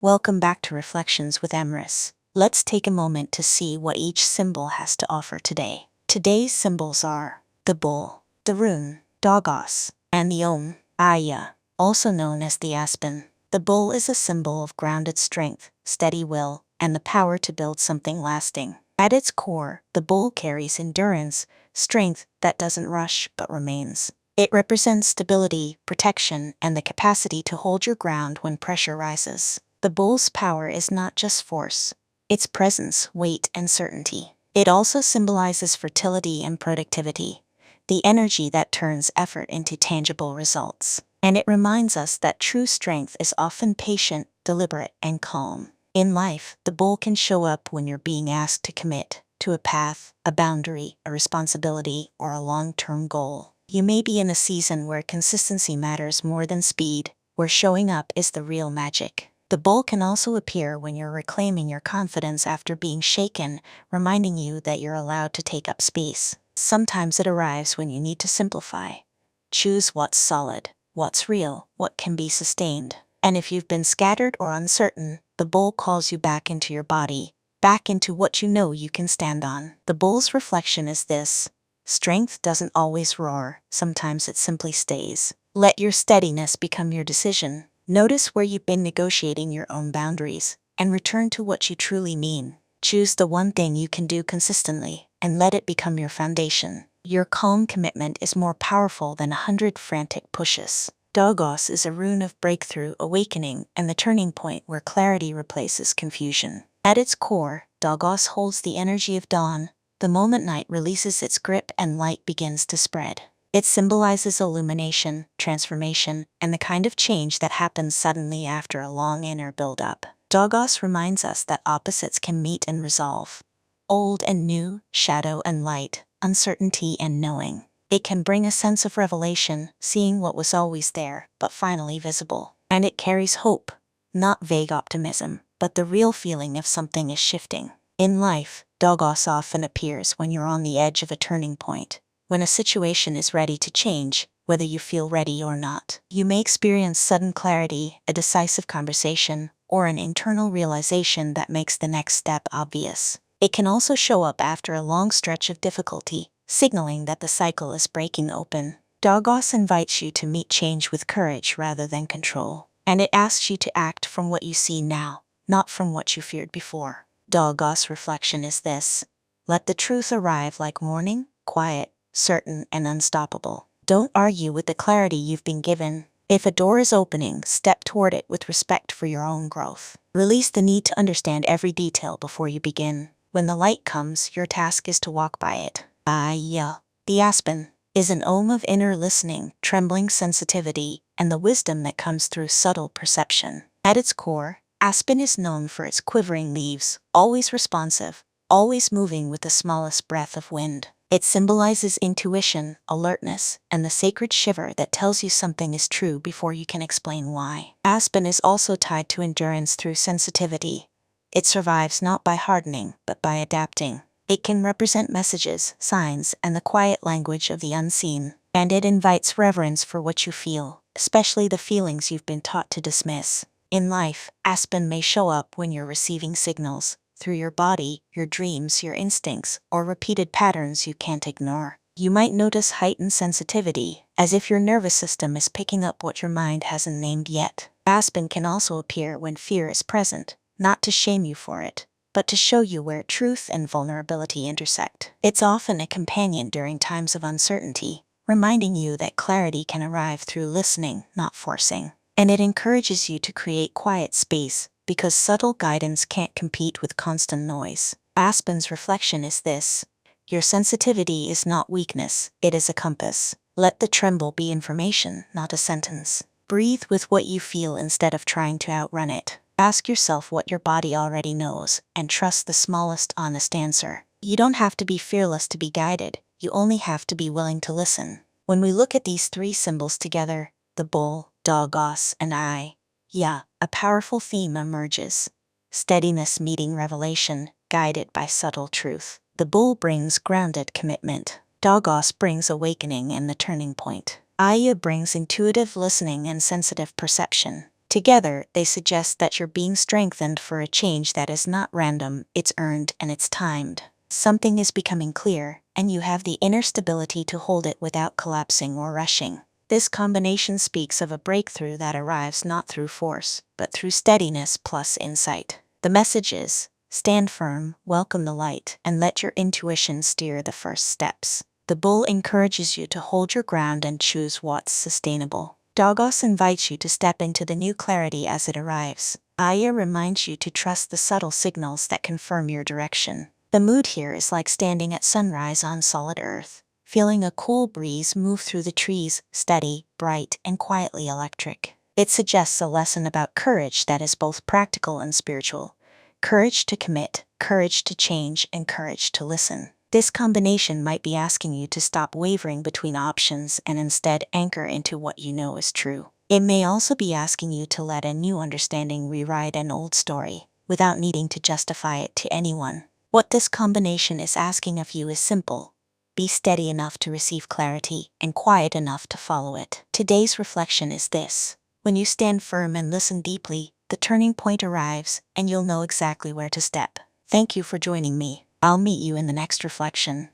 Welcome back to Reflections with Emrys. Let's take a moment to see what each symbol has to offer today. Today's symbols are the bull, the rune, Dagaz, and the Om, Eadha, also known as the aspen. The bull is a symbol of grounded strength, steady will, and the power to build something lasting. At its core, the bull carries endurance, strength that doesn't rush but remains. It represents stability, protection, and the capacity to hold your ground when pressure rises. The bull's power is not just force, it's presence, weight, and certainty. It also symbolizes fertility and productivity, the energy that turns effort into tangible results. And it reminds us that true strength is often patient, deliberate, and calm. In life, the bull can show up when you're being asked to commit to a path, a boundary, a responsibility, or a long-term goal. You may be in a season where consistency matters more than speed, where showing up is the real magic. The bull can also appear when you're reclaiming your confidence after being shaken, reminding you that you're allowed to take up space. Sometimes it arrives when you need to simplify. Choose what's solid, what's real, what can be sustained. And if you've been scattered or uncertain, the bull calls you back into your body, back into what you know you can stand on. The bull's reflection is this: strength doesn't always roar, sometimes it simply stays. Let your steadiness become your decision. Notice where you've been negotiating your own boundaries, and return to what you truly mean. Choose the one thing you can do consistently, and let it become your foundation. Your calm commitment is more powerful than 100 frantic pushes. Dagaz is a rune of breakthrough, awakening, and the turning point where clarity replaces confusion. At its core, Dagaz holds the energy of dawn, the moment night releases its grip and light begins to spread. It symbolizes illumination, transformation, and the kind of change that happens suddenly after a long inner build-up. Dagaz reminds us that opposites can meet and resolve. Old and new, shadow and light, uncertainty and knowing. It can bring a sense of revelation, seeing what was always there, but finally visible. And it carries hope, not vague optimism, but the real feeling of something is shifting. In life, Dagaz often appears when you're on the edge of a turning point, when a situation is ready to change, whether you feel ready or not. You may experience sudden clarity, a decisive conversation, or an internal realization that makes the next step obvious. It can also show up after a long stretch of difficulty, signaling that the cycle is breaking open. Dagaz invites you to meet change with courage rather than control, and it asks you to act from what you see now, not from what you feared before. Dagaz's reflection is this: let the truth arrive like morning, quiet, certain, and unstoppable. Don't argue with the clarity you've been given. If a door is opening, step toward it with respect for your own growth. Release the need to understand every detail before you begin. When the light comes, your task is to walk by it. Eadha, the aspen, is an ohm of inner listening, trembling sensitivity, and the wisdom that comes through subtle perception. At its core, aspen is known for its quivering leaves, always responsive, always moving with the smallest breath of wind. It symbolizes intuition, alertness, and the sacred shiver that tells you something is true before you can explain why. Aspen is also tied to endurance through sensitivity. It survives not by hardening, but by adapting. It can represent messages, signs, and the quiet language of the unseen. And it invites reverence for what you feel, especially the feelings you've been taught to dismiss. In life, aspen may show up when you're receiving signals, through your body, your dreams, your instincts, or repeated patterns you can't ignore. You might notice heightened sensitivity, as if your nervous system is picking up what your mind hasn't named yet. Aspen can also appear when fear is present, not to shame you for it, but to show you where truth and vulnerability intersect. It's often a companion during times of uncertainty, reminding you that clarity can arrive through listening, not forcing. And it encourages you to create quiet space, because subtle guidance can't compete with constant noise. Aspen's reflection is this: your sensitivity is not weakness, it is a compass. Let the tremble be information, not a sentence. Breathe with what you feel instead of trying to outrun it. Ask yourself what your body already knows, and trust the smallest honest answer. You don't have to be fearless to be guided, you only have to be willing to listen. When we look at these three symbols together, the bull, Dagaz, and Eadha, a powerful theme emerges. Steadiness meeting revelation, guided by subtle truth. The bull brings grounded commitment. Dagaz brings awakening and the turning point. Eadha brings intuitive listening and sensitive perception. Together, they suggest that you're being strengthened for a change that is not random, it's earned and it's timed. Something is becoming clear, and you have the inner stability to hold it without collapsing or rushing. This combination speaks of a breakthrough that arrives not through force, but through steadiness plus insight. The message is, stand firm, welcome the light, and let your intuition steer the first steps. The bull encourages you to hold your ground and choose what's sustainable. Dagaz invites you to step into the new clarity as it arrives. Eadha reminds you to trust the subtle signals that confirm your direction. The mood here is like standing at sunrise on solid earth, feeling a cool breeze move through the trees, steady, bright, and quietly electric. It suggests a lesson about courage that is both practical and spiritual. Courage to commit, courage to change, and courage to listen. This combination might be asking you to stop wavering between options and instead anchor into what you know is true. It may also be asking you to let a new understanding rewrite an old story, without needing to justify it to anyone. What this combination is asking of you is simple. Be steady enough to receive clarity and quiet enough to follow it. Today's reflection is this. When you stand firm and listen deeply, the turning point arrives and you'll know exactly where to step. Thank you for joining me. I'll meet you in the next reflection.